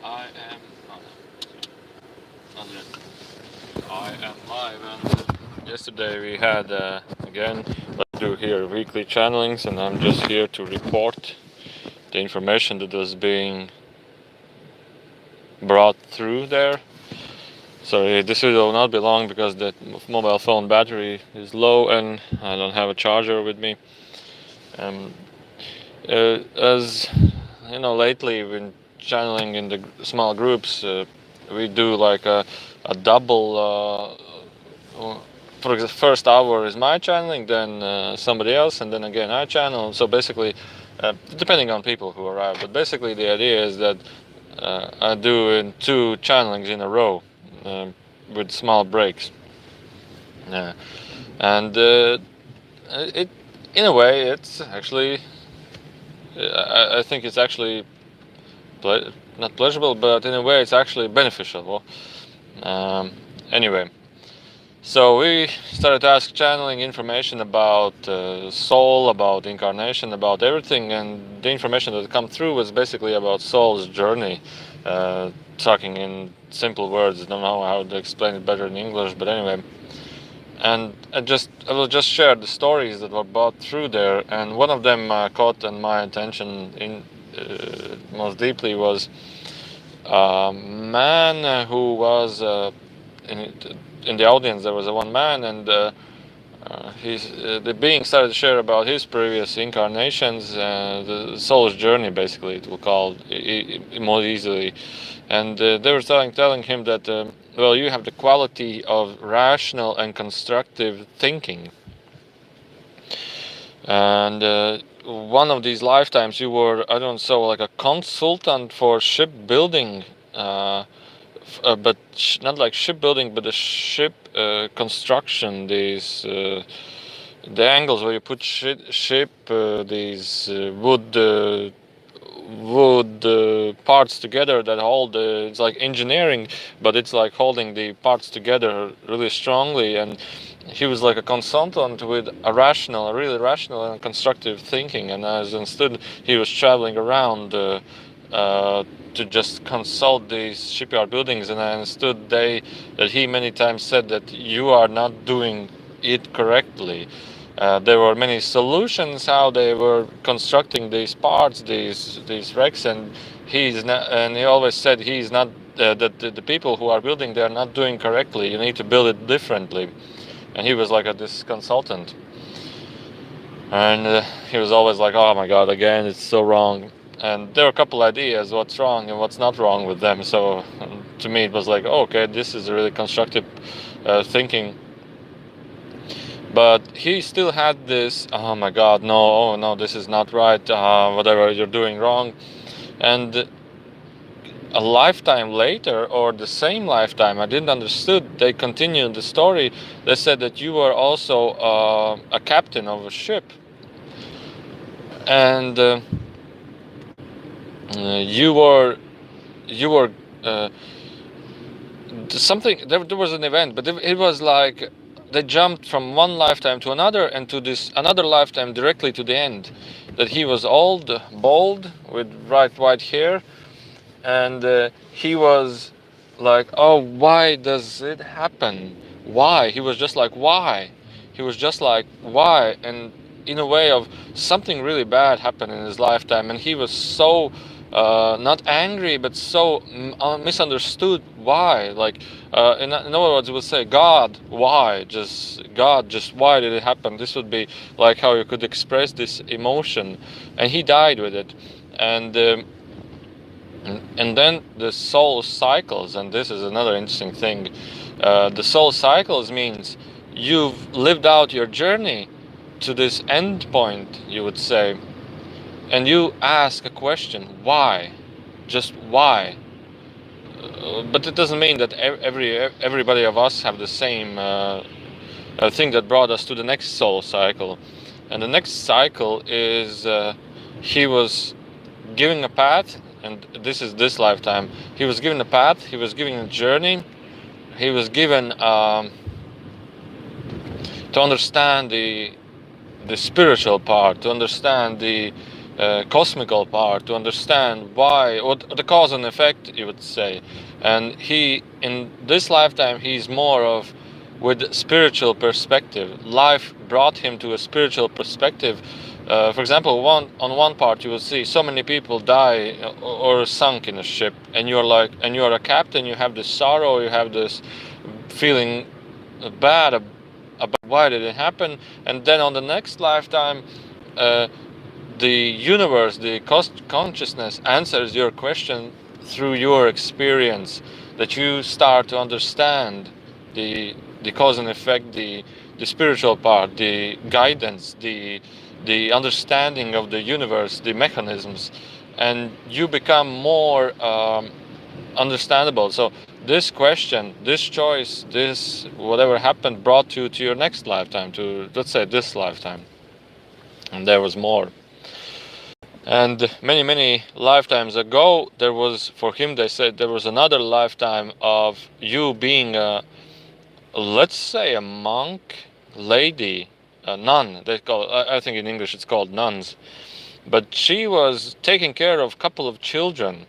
I am. Oh no, not yet. I am live, and yesterday we had again. Let's do here weekly channelings, and I'm just here to report the information that was being brought through there. Sorry, this video will not be long because the mobile phone battery is low and I don't have a charger with me. Um, as you know, lately we've been channeling in the small groups. We do like a double. For example, first hour is my channeling, then somebody else, and then again I channel. So basically, depending on people who arrive, but basically the idea is that I do in two channelings in a row with small breaks. And it, in a way, it's actually, I think it's actually not pleasurable, but in a way it's actually beneficial. Anyway, so we started to ask channeling information about soul, about incarnation, about everything, and the information that come through was basically about soul's journey. Talking in simple words, I don't know how to explain it better in English, but anyway. And I will just share the stories that were brought through there, and one of them caught on my attention in most deeply was a man who was in the audience. There was a one man, and the being started to share about his previous incarnations, the soul's journey, basically it will call more easily. And they were telling him that well, you have the quality of rational and constructive thinking, and one of these lifetimes you were, I don't know, like a consultant for shipbuilding, but not like shipbuilding, but the ship construction. These the angles where you put ship, these wood parts together that hold it's like engineering, but it's like holding the parts together really strongly. And he was like a consultant with a really rational and constructive thinking. And as I understood, he was traveling around to just consult these shipyard buildings. And I understood that he many times said that you are not doing it correctly. There were many solutions how they were constructing these parts, these wrecks, and he always said he's not that the people who are building, they are not doing correctly. You need to build it differently. And he was like this consultant, and he was always like, "Oh my God, again, it's so wrong." And there were a couple ideas what's wrong and what's not wrong with them. So to me, it was like, oh, okay, this is really constructive thinking. But he still had this, oh my God, no, oh no, this is not right, whatever you're doing wrong. And a lifetime later, or the same lifetime, I didn't understood, they continued the story. They said that you were also a captain of a ship. And you were something, there was an event, but it was like they jumped from one lifetime to another, and to this another lifetime directly to the end. That he was old, bald, with bright white hair, and he was like, oh, why does it happen? Why? He was just like, why? He was just like, why? And in a way of something really bad happened in his lifetime, and he was so not angry, but so misunderstood. Why? Like, in other words, it would say, God, why? God, just why did it happen? This would be like how you could express this emotion. And he died with it. And then the soul cycles, and this is another interesting thing. The soul cycles means you've lived out your journey to this end point, you would say, and you ask a question, why? Just why? But it doesn't mean that everybody of us have the same thing that brought us to the next soul cycle. And the next cycle is he was given a path, and this is this lifetime. He was given a path, he was given a journey, he was given to understand the spiritual part, to understand the cosmical part, to understand why, or the cause and effect, you would say. And he, in this lifetime, he's more of with spiritual perspective. Life brought him to a spiritual perspective. For example, on one part you will see so many people die or sunk in a ship, and you are a captain. You have this sorrow, you have this feeling bad about why did it happen. And then on the next lifetime, the universe, the consciousness answers your question through your experience, that you start to understand the cause and effect, the spiritual part, the guidance, the understanding of the universe, the mechanisms, and you become more understandable. So this question, this choice, this whatever happened brought you to your next lifetime, to, let's say, this lifetime. And there was more. And many lifetimes ago, there was, for him, they said, there was another lifetime of you being a, let's say, a monk, lady, a nun. They call, I think in English it's called nuns. But she was taking care of a couple of children.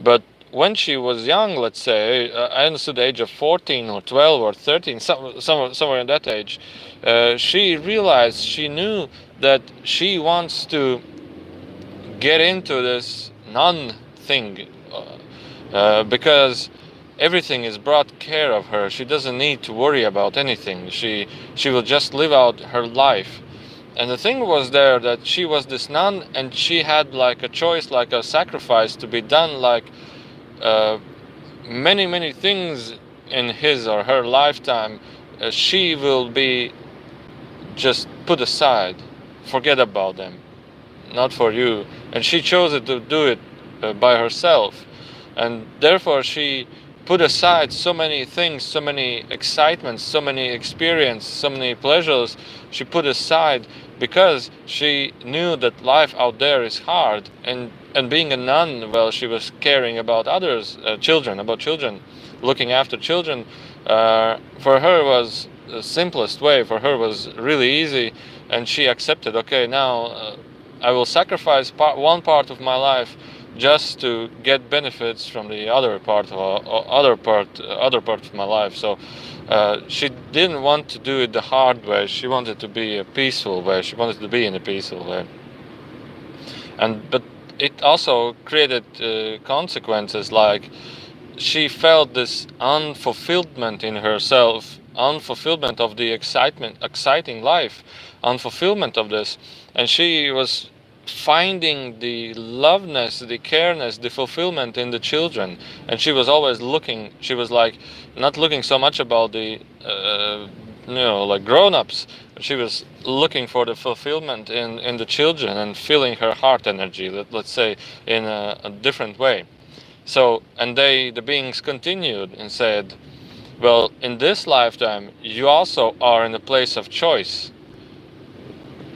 But when she was young, let's say, I understood the age of 14 or 12 or 13, somewhere in that age, she realized, she knew that she wants to get into this nun thing, because everything is brought care of her. She doesn't need to worry about anything. She will just live out her life. And the thing was there that she was this nun, and she had like a choice, like a sacrifice to be done, like many things in his or her lifetime. She will be just put aside, forget about them, not for you. And she chose to do it by herself, and therefore she put aside so many things, so many excitements, so many experiences, so many pleasures. She put aside because she knew that life out there is hard. And being a nun, well, she was caring about others, children, looking after children. For her was the simplest way. For her was really easy, and she accepted. Okay, now I will sacrifice one part of my life just to get benefits from the other part of my life. So she didn't want to do it the hard way. She wanted to be a peaceful way. She wanted to be in a peaceful way. But it also created consequences, like she felt this unfulfillment in herself, unfulfillment of the exciting life, unfulfillment of this. And she was finding the loveness, the careness, the fulfillment in the children. And she was always looking, she was like not looking so much about the like grown-ups. She was looking for the fulfillment in the children, and feeling her heart energy, let's say, in a different way. So, and the beings continued and said, well, in this lifetime you also are in a place of choice,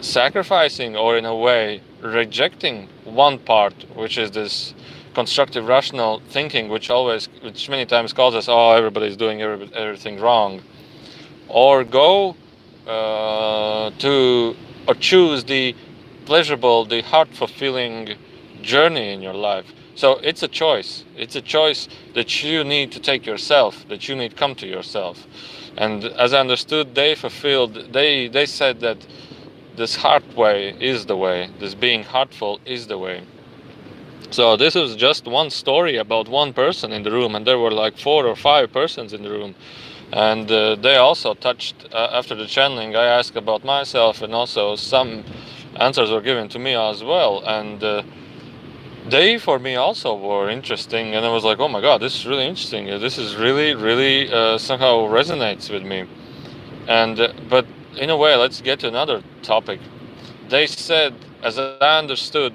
sacrificing, or in a way rejecting one part, which is this constructive rational thinking, which many times calls us, oh, everybody's doing everything wrong, or go or choose the pleasurable, the heart-fulfilling journey in your life. So it's a choice. It's a choice that you need to take yourself, that you need to come to yourself. And as I understood, they said that this heart way is the way, this being heartful is the way. So this was just one story about one person in the room, and there were like 4 or 5 persons in the room. And they also touched, after the channeling, I asked about myself, and also some answers were given to me as well. And they, for me, also were interesting. And I was like, oh my God, this is really interesting. This is really somehow resonates with me. But in a way, let's get to another topic. They said, as I understood,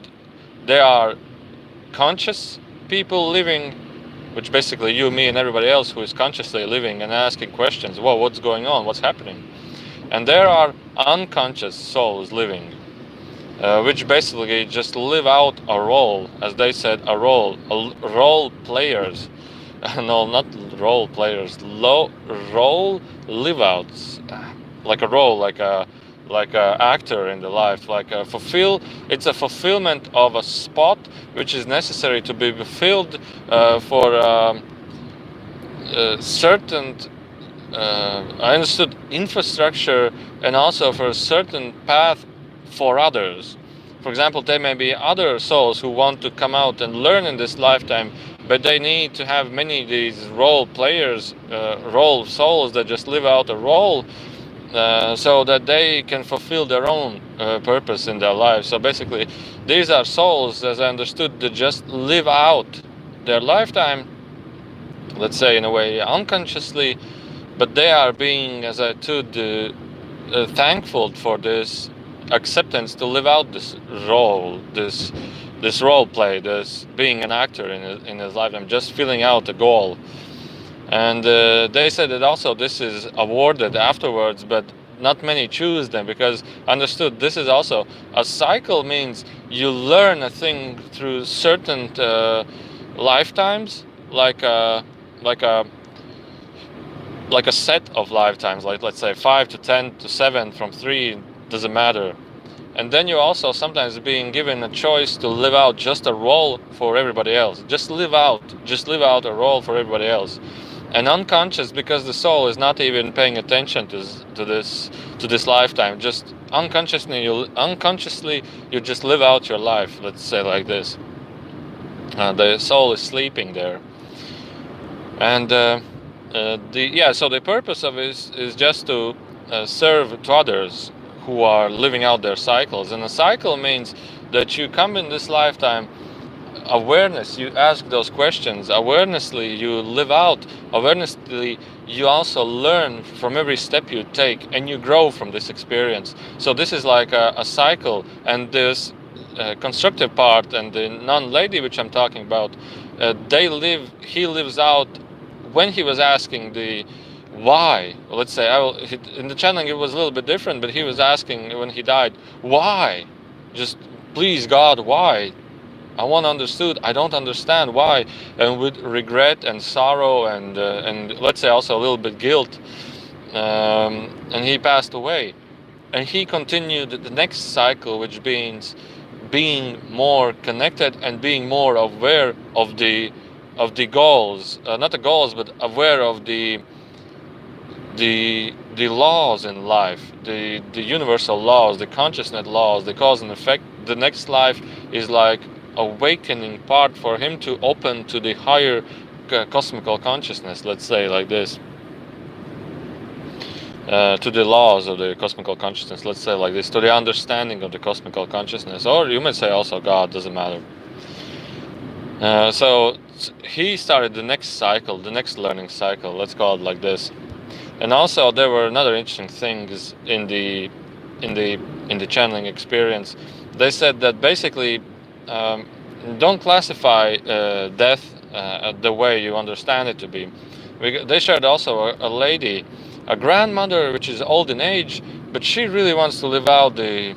they are conscious people living, which basically you, me, and everybody else who is consciously living and asking questions. Well, what's going on? What's happening? And there are unconscious souls living, which basically just live out a role, as they said, role players. No, not role players, role live outs. Like a role, like a like a actor in the life, like a it's a fulfillment of a spot which is necessary to be fulfilled for certain I understood infrastructure, and also for a certain path for others. For example, there may be other souls who want to come out and learn in this lifetime, but they need to have many of these role players, role souls that just live out a role, so that they can fulfill their own purpose in their life. So basically, these are souls, as I understood, that just live out their lifetime, let's say in a way unconsciously, but they are being, as I told, thankful for this acceptance to live out this role, this role play, this being an actor in his lifetime, just filling out a goal. And they said that also this is awarded afterwards, but not many choose them, because understood this is also a cycle, means you learn a thing through certain lifetimes, like a set of lifetimes, like let's say 5 to 10 to 7 from 3, doesn't matter. And then you're also sometimes being given a choice to live out just a role for everybody else. Just live out a role for everybody else. And unconscious, because the soul is not even paying attention to this lifetime. Just unconsciously you just live out your life. Let's say like this. The soul is sleeping there, and so the purpose of it is just to serve to others who are living out their cycles. And a cycle means that you come in this lifetime awareness, you ask those questions, awarenessly you live out, awarenessly you also learn from every step you take, and you grow from this experience. So this is like a cycle. And this constructive part, and the non-lady which I'm talking about, he lives out when he was asking the why. Let's say in the channeling it was a little bit different, but he was asking when he died, why? Just please God, why? I want to understood. I don't understand why. And with regret and sorrow and let's say also a little bit guilt, and he passed away. And he continued the next cycle, which means being more connected and being more aware of the goals, not the goals, but aware of the laws in life, the universal laws, the consciousness laws, the cause and effect. The next life is like awakening part for him to open to the higher cosmical consciousness, let's say like this, to the laws of the cosmical consciousness, let's say like this, to the understanding of the cosmical consciousness, or you might say also God, doesn't matter. So he started the next cycle, the next learning cycle, let's call it like this. And also there were another interesting things in the channeling experience. They said that basically don't classify death the way you understand it to be. They shared also a lady, a grandmother which is old in age, but she really wants to live out the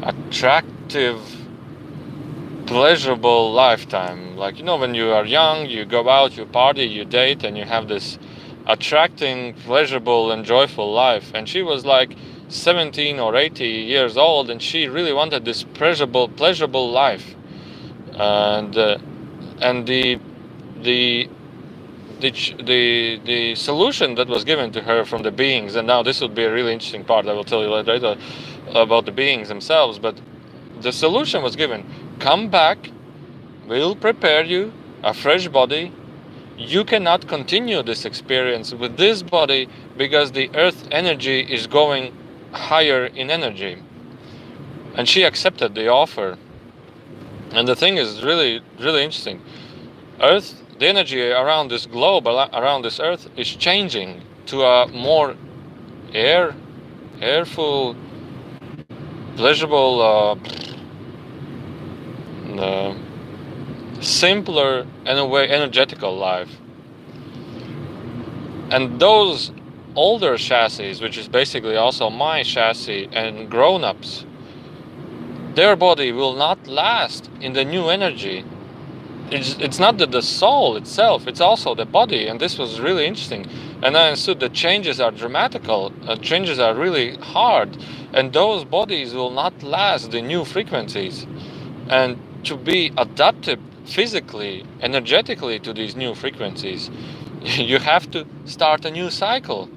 attractive, pleasurable lifetime. Like, you know, when you are young, you go out, you party, you date, and you have this attracting, pleasurable, and joyful life. And she was like 17 or 80 years old, and she really wanted this pleasurable life. And the solution that was given to her from the beings, and now this would be a really interesting part, I will tell you later about the beings themselves, but the solution was given: come back, we'll prepare you a fresh body. You cannot continue this experience with this body because the earth energy is going higher in energy. And she accepted the offer. And the thing is really, really interesting. Earth, the energy around this globe, around this earth, is changing to a more airful, pleasurable, simpler, in a way, energetical life. And those older chassis, which is basically also my chassis and grown-ups, their body will not last in the new energy. it's not the soul itself, it's also the body, and this was really interesting. And I understood that changes are dramatical, changes are really hard, and those bodies will not last the new frequencies. And to be adapted physically, energetically to these new frequencies, you have to start a new cycle.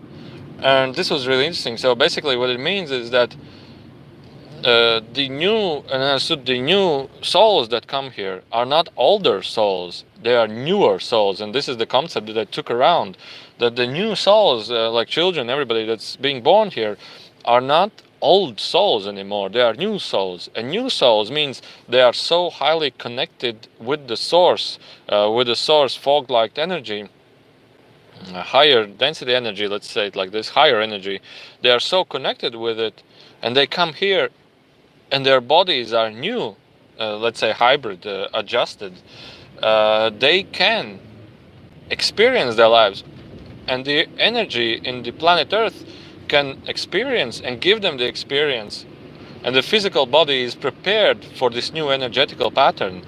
And this was really interesting. So basically what it means is that the new souls that come here are not older souls, they are newer souls. And this is the concept that I took around, that the new souls, like children, everybody that's being born here, are not old souls anymore, they are new souls. And new souls means they are so highly connected with the source fog-like energy, higher density energy, let's say it like this, higher energy. They are so connected with it, and they come here and their bodies are new, let's say hybrid, adjusted. They can experience their lives, and the energy in the planet Earth can experience and give them the experience, and the physical body is prepared for this new energetical pattern.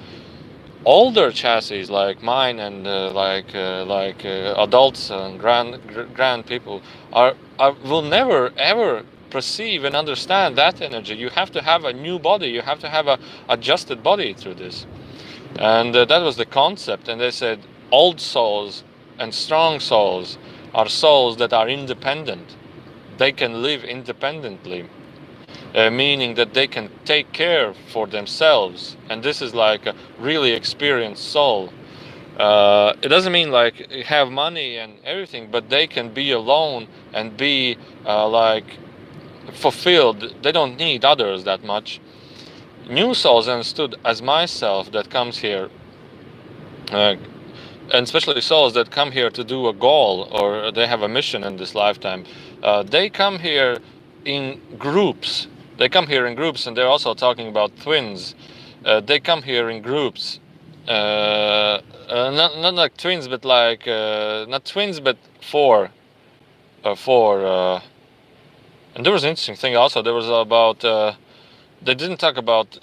Older chassis like mine and adults and grand people will never ever perceive and understand that energy. You have to have a new body, you have to have a adjusted body through this. And that was the concept. And they said old souls and strong souls are souls that are independent, they can live independently, meaning that they can take care for themselves. And this is like a really experienced soul. It doesn't mean like have money and everything, but they can be alone and be fulfilled. They don't need others that much. New souls understood as myself that comes here, and especially souls that come here to do a goal or they have a mission in this lifetime. They come here in groups. They come here in groups, and they're also talking about twins. They come here in groups, not like twins, but like not twins, but four. And there was an interesting thing also. There was about they didn't talk about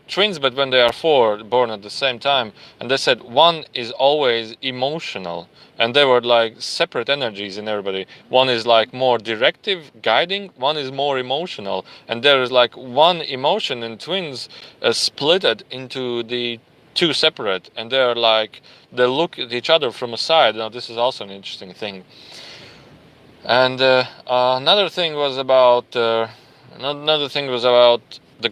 twins, but when they are four born at the same time, and they said one is always emotional, and they were like separate energies in everybody. One is like more directive, guiding, one is more emotional, and there is like one emotion in twins split it into the two separate, and they're like they look at each other from a side. Now this is also an interesting thing. And another thing was about the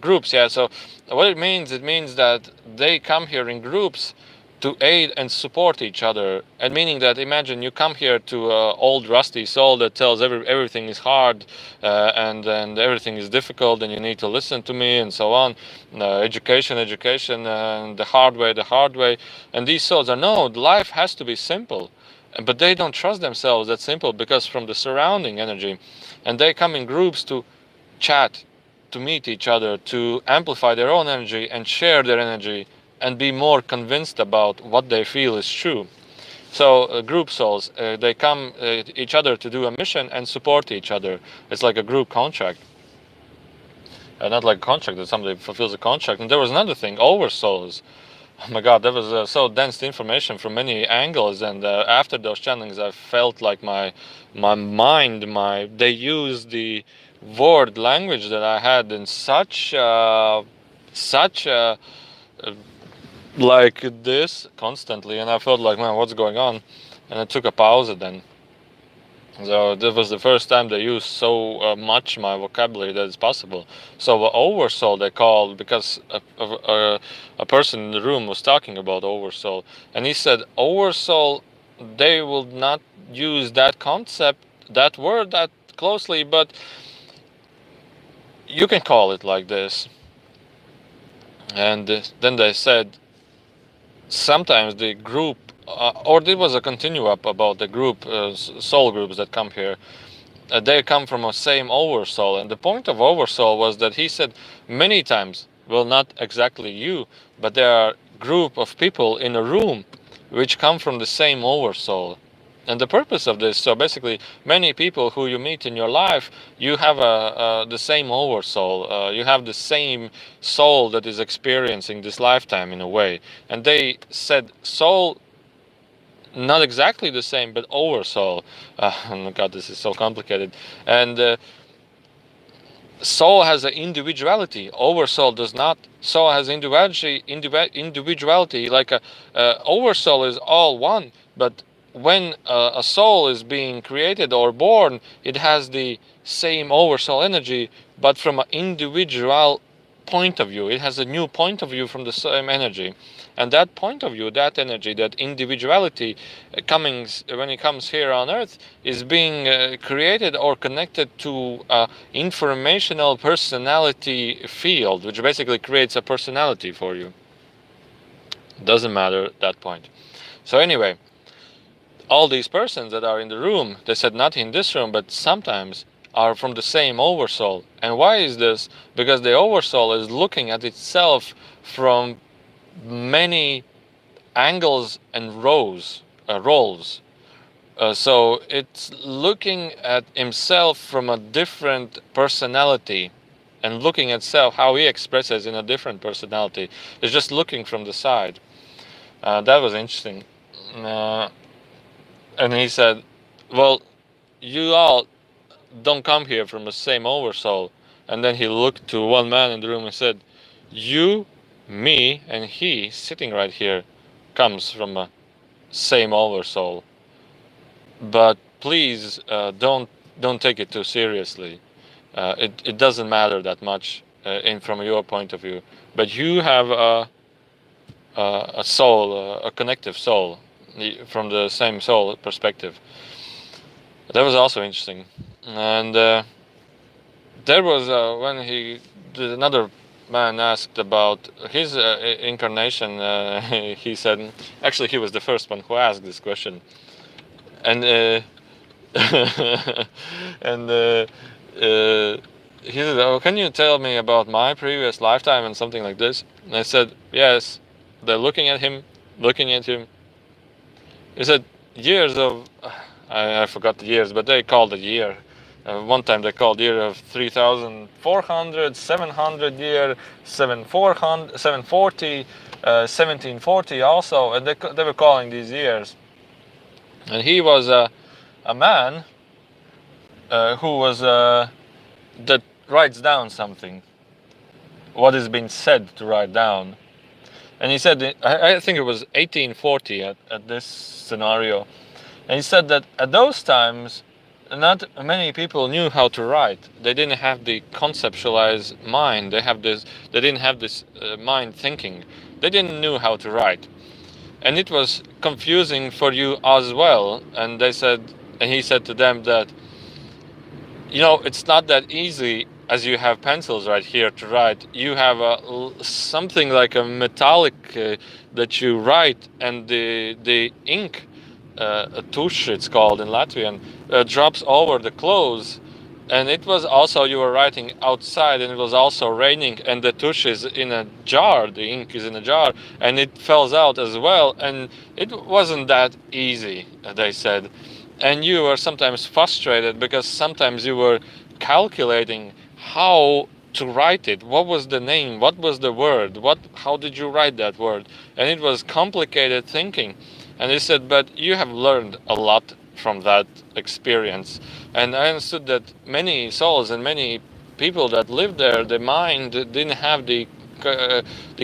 groups. Yeah, so what it means that they come here in groups to aid and support each other. And meaning that, imagine you come here to an old rusty soul that tells everything is hard, and everything is difficult, and you need to listen to me, and so on. Education, and the hard way. And these souls are, no, life has to be simple. But they don't trust themselves that simple, because from the surrounding energy, and they come in groups to chat, to meet each other, to amplify their own energy and share their energy and be more convinced about what they feel is true. So group souls, they come each other to do a mission and support each other. It's like a group contract. Not like a contract that somebody fulfills a contract. And there was another thing, oversouls. Oh my God, that was so dense information from many angles, and after those channelings, I felt like my mind, they used the word language that I had in such like this constantly, and I felt like, man, what's going on? And I took a pause then. So that was the first time they used so much my vocabulary that is possible. So oversoul they called, because a person in the room was talking about oversoul, and he said oversoul, they will not use that concept, that word that closely, but you can call it like this. And then they said sometimes the group, or there was a continue-up about the group, soul groups that come here, they come from a same oversoul. And the point of oversoul was that he said many times, well, not exactly you, but there are group of people in a room which come from the same oversoul. And the purpose of this, so basically, many people who you meet in your life, you have the same oversoul. You have the same soul that is experiencing this lifetime in a way. And they said soul, not exactly the same, but oversoul. Oh my God, this is so complicated. And soul has an individuality. Oversoul does not. Soul has individuality. Like a oversoul is all one, but when a soul is being created or born, it has the same oversoul energy, but from an individual point of view. It has a new point of view from the same energy. And that point of view, that energy, that individuality coming when it comes here on Earth is being created or connected to informational personality field, which basically creates a personality for you. Doesn't matter at that point. So anyway, all these persons that are in the room, they said not in this room, but sometimes are from the same oversoul. And why is this? Because the oversoul is looking at itself from many angles and roles. So it's looking at himself from a different personality and looking at self, how he expresses in a different personality. It's just looking from the side. That was interesting. And he said, well, you all don't come here from the same oversoul. And then he looked to one man in the room and said, you, me, and he sitting right here comes from a same oversoul. But please don't take it too seriously. It doesn't matter that much from your point of view. But you have a soul, a connective soul, from the same soul perspective. That was also interesting. And there was when another man asked about his incarnation. He said, actually, he was the first one who asked this question. And and he said, "Oh, can you tell me about my previous lifetime and something like this?" And I said, "Yes." They're looking at him. He said, "Years of," I forgot the years, but they called it year. One time they called year of 3,400, 700 year, 740, 1740 also, and they were calling these years. And he was a man who was that writes down something, what is being said to write down. And he said, I think it was 1840 at this scenario. And he said that at those times, not many people knew how to write. They didn't have the conceptualized mind. They didn't have this mind thinking. They didn't know how to write. And it was confusing for you as well. And he said to them that, it's not that easy as you have pencils right here to write. You have something like a metallic that you write, and the ink, a tush it's called in Latvian, drops over the clothes. And it was also, you were writing outside, and it was also raining, and the tush is in a jar, the ink is in a jar, and it falls out as well. And it wasn't that easy, they said. And you were sometimes frustrated because sometimes you were calculating how to write it. What was the name? What was the word? How did you write that word? And it was complicated thinking. And he said, but you have learned a lot from that experience. And I understood that many souls and many people that lived there, the mind didn't have the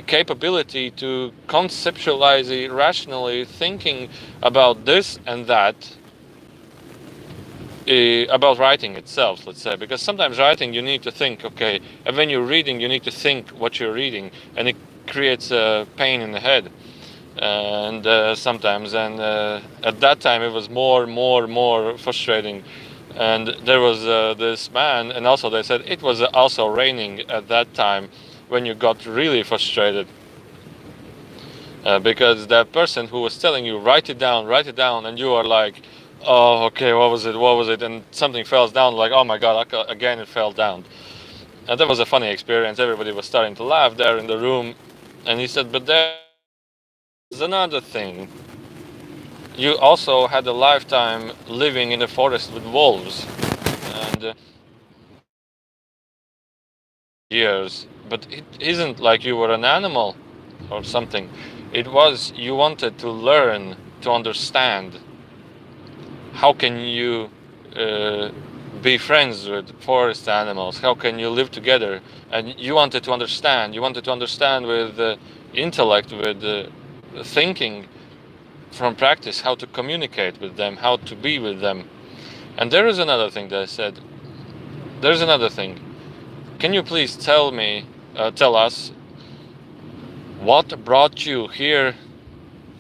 capability to conceptualize rationally, thinking about this and that, about writing itself, let's say. Because sometimes writing, you need to think, okay, and when you're reading, you need to think what you're reading, and it creates a pain in the head. And sometimes, and at that time it was more frustrating. And there was this man, and also they said it was also raining at that time when you got really frustrated, because that person who was telling you write it down, and you are like, oh, okay, what was it, and something fell down, like, oh my god, again it fell down. And that was a funny experience. Everybody was starting to laugh there in the room. And he said, but there's another thing. you also had a lifetime living in the forest with wolves, and years. But it isn't like you were an animal or something. It was you wanted to learn to understand. How can you be friends with forest animals? How can you live together? And you wanted to understand. You wanted to understand with intellect, with thinking from practice, how to communicate with them, how to be with them. And there is another thing that I said. There's another thing. Can you please tell us, what brought you here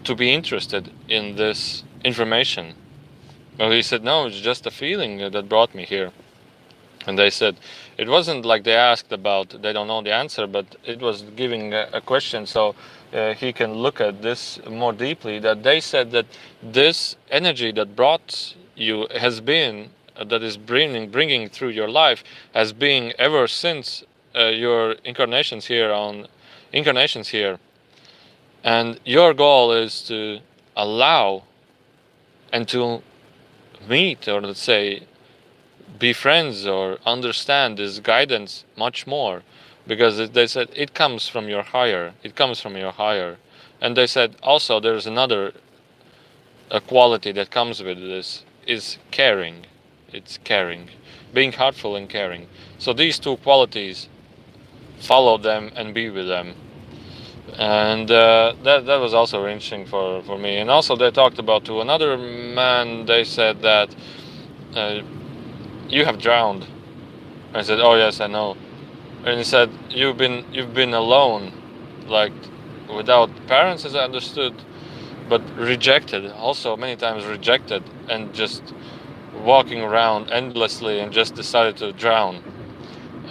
to be interested in this information? Well, he said, no, it's just a feeling that brought me here. And they said, it wasn't like they asked about, they don't know the answer, but it was giving a question so he can look at this more deeply. That they said that this energy that brought you has been, that is bringing through your life, has been ever since your incarnations here. And your goal is to allow and to meet, or let's say be friends or understand this guidance much more, because they said it comes from your higher, and they said also there's another a quality that comes with this is caring. It's caring, being heartful and caring. So these two qualities, follow them and be with them. And that was also interesting for me. And also they talked about, to another man, they said that you have drowned. I said, oh yes, I know. And he said, you've been alone, like without parents, as I understood, but rejected, also many times rejected, and just walking around endlessly and just decided to drown.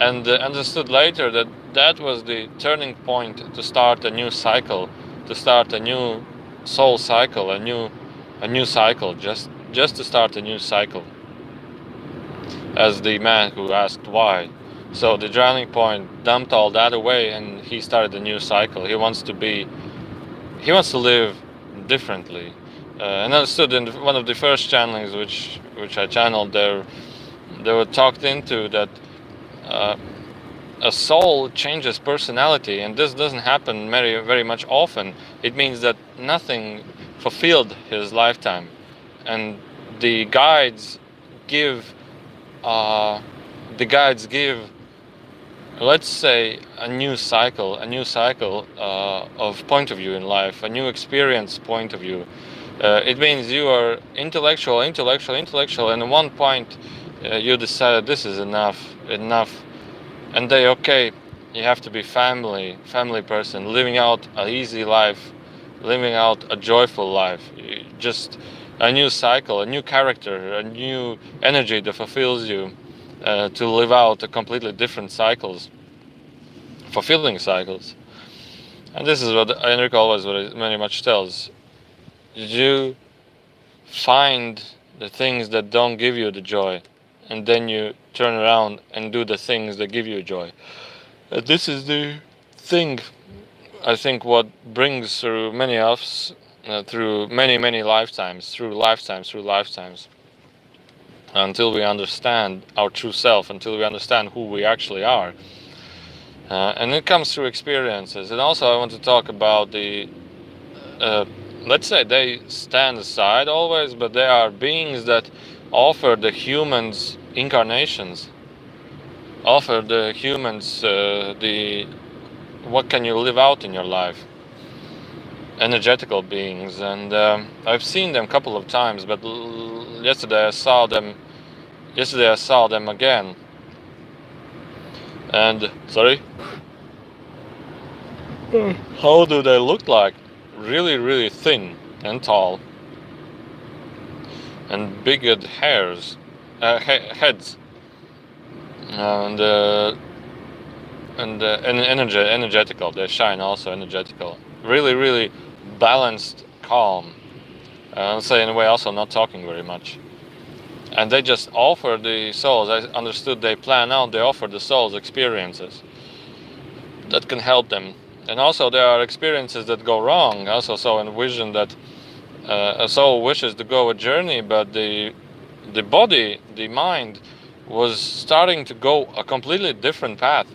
And understood later that that was the turning point to start a new cycle, to start a new soul cycle, a new cycle, just to start a new cycle. As the man who asked why. So the drowning point dumped all that away, and he started a new cycle. He wants to live differently. And I understood in one of the first channelings which I channeled, they were talked into that a soul changes personality, and this doesn't happen very much often. It means that nothing fulfilled his lifetime, and the guides give, let's say, a new cycle of point of view in life, a new experience point of view. It means you are intellectual, and at one point you decided this is enough, and you have to be family person, living out an easy life, living out a joyful life, just a new cycle, a new character, a new energy that fulfills you, to live out a completely different cycles, fulfilling cycles. And this is what Enrico always very much tells. You find the things that don't give you the joy, and then you turn around and do the things that give you joy. This is the thing, I think, what brings through many of us, through many lifetimes, until we understand our true self, until we understand who we actually are. And it comes through experiences. And also I want to talk about the, let's say, they stand aside always, but they are beings that offer the humans incarnations, offer the humans what can you live out in your life, energetical beings. And I've seen them a couple of times, but yesterday I saw them again. And how do they look like? Really thin and tall, and big heads, and energetical. They shine also energetical. Really balanced, calm. I'll say in a way also not talking very much. And they just offer the souls. I understood they offer the souls experiences that can help them. And also there are experiences that go wrong. I also saw in vision that A soul wishes to go a journey, but the body, the mind, was starting to go a completely different path,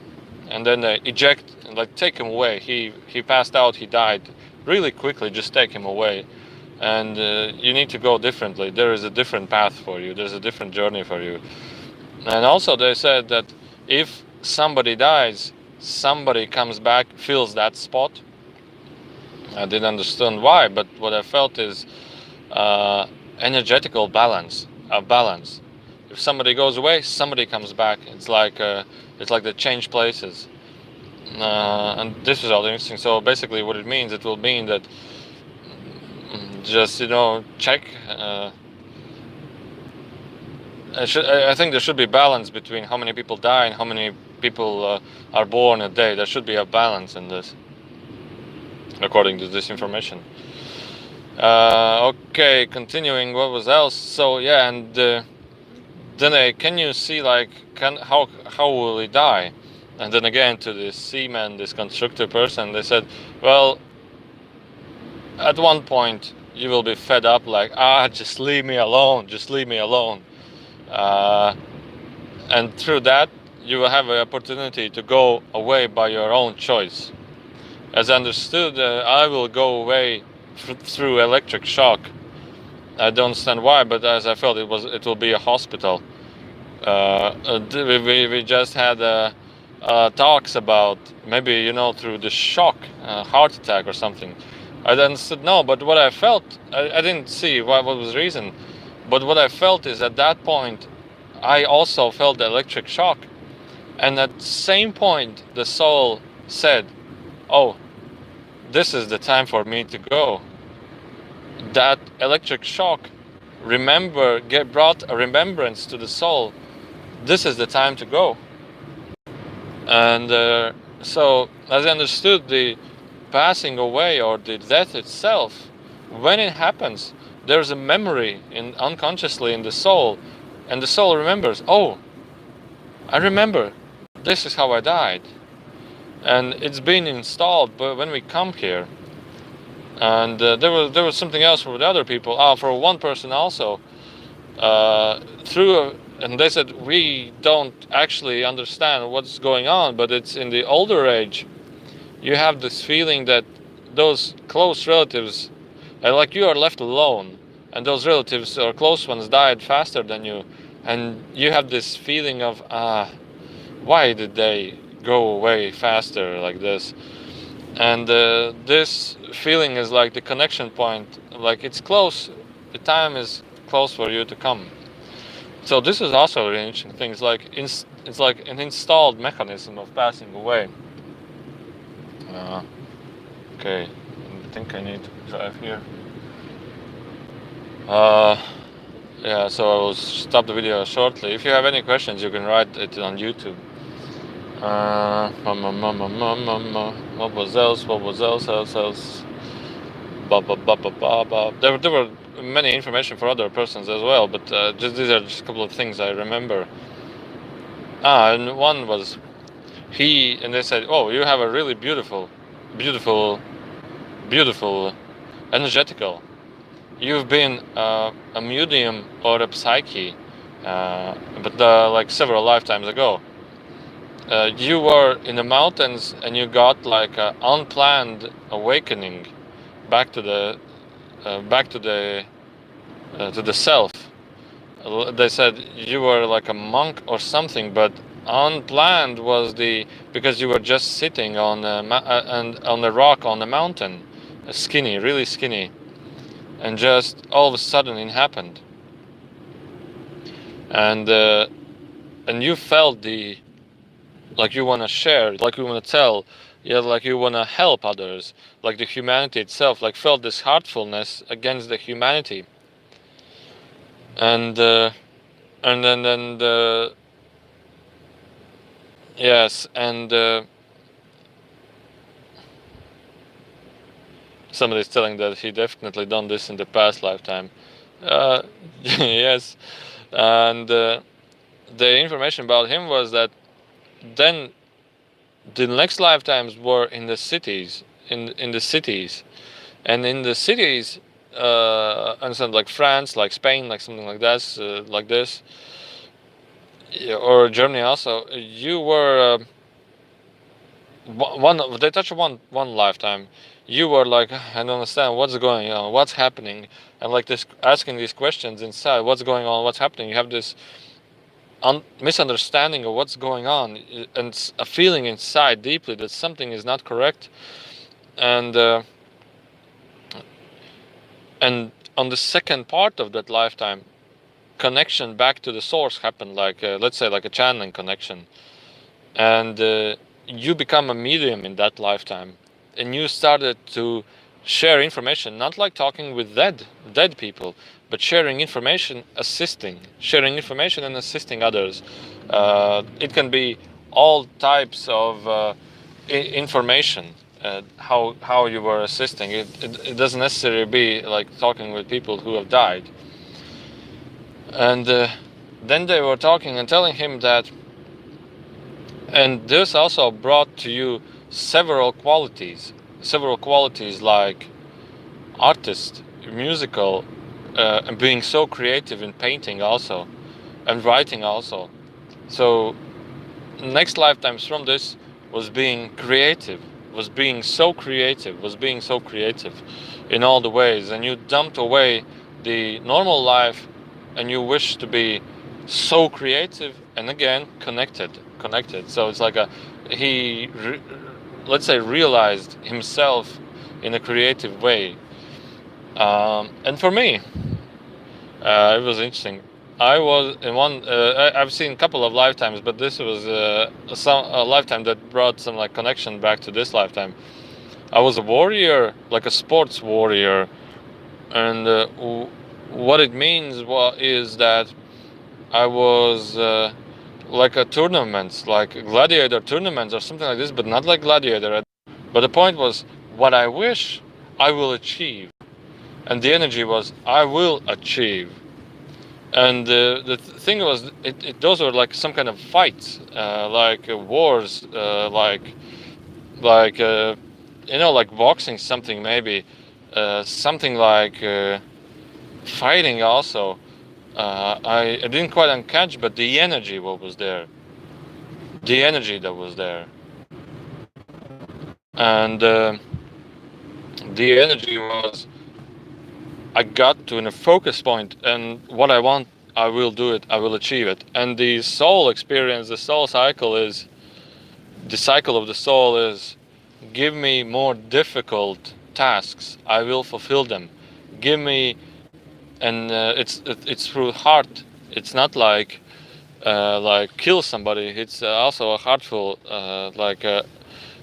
and then they eject, like take him away. He passed out. He died really quickly. Just take him away, and you need to go differently. There is a different path for you. There's a different journey for you. And also they said that if somebody dies, somebody comes back, fills that spot. I didn't understand why, but what I felt is energetical balance. A balance. If somebody goes away, somebody comes back. It's like they change places. And this is all interesting. So basically, what it means, it will mean that just check. I think there should be balance between how many people die and how many people are born a day. There should be a balance in this, according to this information. Okay, continuing. What was else? So yeah, and then can you see like how will he die? And then again to this seaman, this constructor person, they said, well, at one point you will be fed up, like just leave me alone, just leave me alone. And through that you will have an opportunity to go away by your own choice. As I understood, I will go away through electric shock. I don't understand why, but as I felt, it will be a hospital. We just had talks about maybe through the shock, heart attack or something. I understood no, but what I felt, I didn't see what was the reason, but what I felt is at that point I also felt the electric shock, and at the same point the soul said, oh, this is the time for me to go. That electric shock brought a remembrance to the soul. This is the time to go. And so as I understood, the passing away or the death itself, when it happens, there's a memory unconsciously in the soul, and the soul remembers, oh, I remember, this is how I died. And it's been installed but when we come here. And there was something else for the other people. For one person also, and they said, we don't actually understand what's going on, but it's in the older age, you have this feeling that those close relatives, like you are left alone, and those relatives or close ones died faster than you, and you have this feeling of, why did they go away faster like this? And this feeling is like the connection point, like it's close, the time is close for you to come. So this is also really interesting thing. It's like an installed mechanism of passing away. Okay, I think I need to drive here. Yeah, so I will stop the video shortly. If you have any questions, you can write it on YouTube. What was else? There were many information for other persons as well, but these are just a couple of things I remember. And one was and they said, oh, you have a really beautiful, energetical. You've been a medium or a psyche, but like several lifetimes ago. You were in the mountains and you got like an unplanned awakening back to the self. They said you were like a monk or something, but unplanned was because you were just sitting on the rock on the mountain, skinny, really skinny, and just all of a sudden it happened, and you felt like you want to share, like you want to tell, like you want to help others, like the humanity itself, like felt this heartfulness against the humanity. And then yes, and somebody's telling that he definitely done this in the past lifetime. Yes, and the information about him was that then the next lifetimes were in the cities, and in the cities understand, like France, like Spain, like something like this, yeah, or Germany also. You were one. They touch one lifetime. You were like, I don't understand what's going on, what's happening, and like this asking these questions inside, what's going on, what's happening. You have this misunderstanding of what's going on, and a feeling inside deeply that something is not correct, and on the second part of that lifetime, connection back to the source happened, like let's say like a channeling connection, and you become a medium in that lifetime, and you started to share information, not like talking with dead people, but sharing information, sharing information and assisting others. It can be all types of information. How you were assisting it doesn't necessarily be like talking with people who have died. And then they were talking and telling him that, and this also brought to you several qualities like artist, musical, and being so creative in painting also, and writing also. So next lifetimes from this was being creative, was being so creative in all the ways, and you dumped away the normal life, and you wish to be so creative and again connected. So it's like let's say realized himself in a creative way. And for me, it was interesting. I was in one. I've seen a couple of lifetimes, but this was a lifetime that brought some like connection back to this lifetime. I was a warrior, like a sports warrior, and what it means is that I was like a tournaments, like gladiator tournaments or something like this, but not like gladiator. But the point was, what I wish, I will achieve, and the energy was, I will achieve. And the thing was, those were like some kind of fights, like wars, like like boxing, something maybe, something like fighting also. I didn't quite catch, but the energy what was there, the energy that was there, and the energy was, I got to a focus point, and what I want, I will do it, I will achieve it. And the soul experience, the soul cycle is, the cycle of the soul is, give me more difficult tasks, I will fulfill them. Give me, and it's through heart. It's not like kill somebody. It's also a heartful, like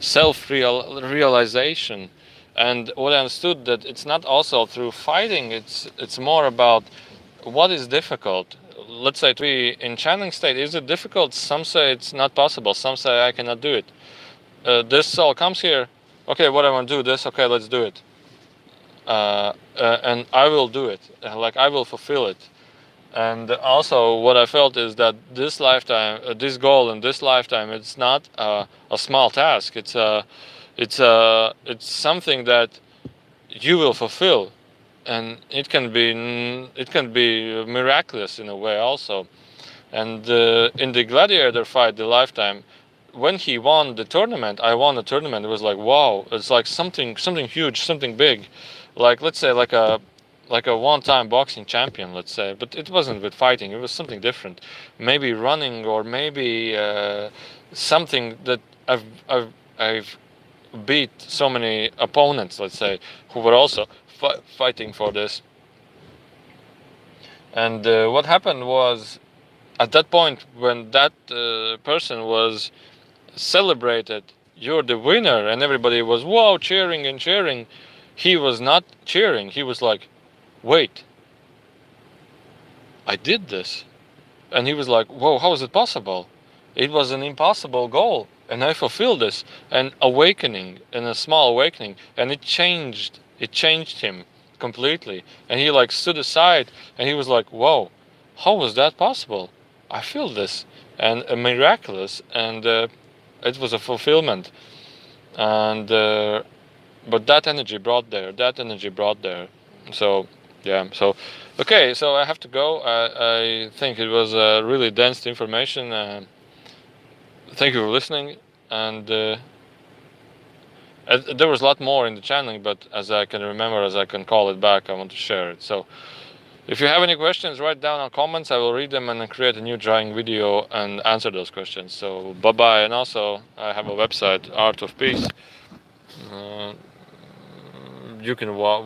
self-realization. And what I understood, that it's not also through fighting. It's more about what is difficult. Let's say to be in channeling state, is it difficult? Some say it's not possible. Some say I cannot do it. This soul comes here. Okay, what I want to do this. Okay, let's do it. And I will do it. Like I will fulfill it. And also, what I felt is that this lifetime, this goal in this lifetime, it's not a small task. It's something that you will fulfill, and it can be miraculous in a way also. And in the gladiator fight, the lifetime, when he won the tournament, I won the tournament. It was like, wow! It's like something huge, something big, like let's say like a one-time boxing champion, let's say. But it wasn't with fighting. It was something different, maybe running, or maybe something that I've beat so many opponents, let's say, who were also fighting for this. And what happened was, at that point when that person was celebrated, you're the winner, and everybody was wow, cheering and cheering, he was not cheering. He was like, wait, I did this. And he was like, whoa, how is it possible? It was an impossible goal, and I fulfilled this. An awakening, and a small awakening, and it changed him completely. And he like stood aside, and he was like, whoa, how was that possible? I feel this, and miraculous, and it was a fulfillment. And but that energy brought there. So yeah. So okay. So I have to go. I think it was really dense information. Thank you for listening. And there was a lot more in the channel, but as I can remember, as I can call it back, I want to share it. So if you have any questions, write down on comments. I will read them and then create a new drawing video and answer those questions. So bye bye. And also I have a website, Art of Peace. You can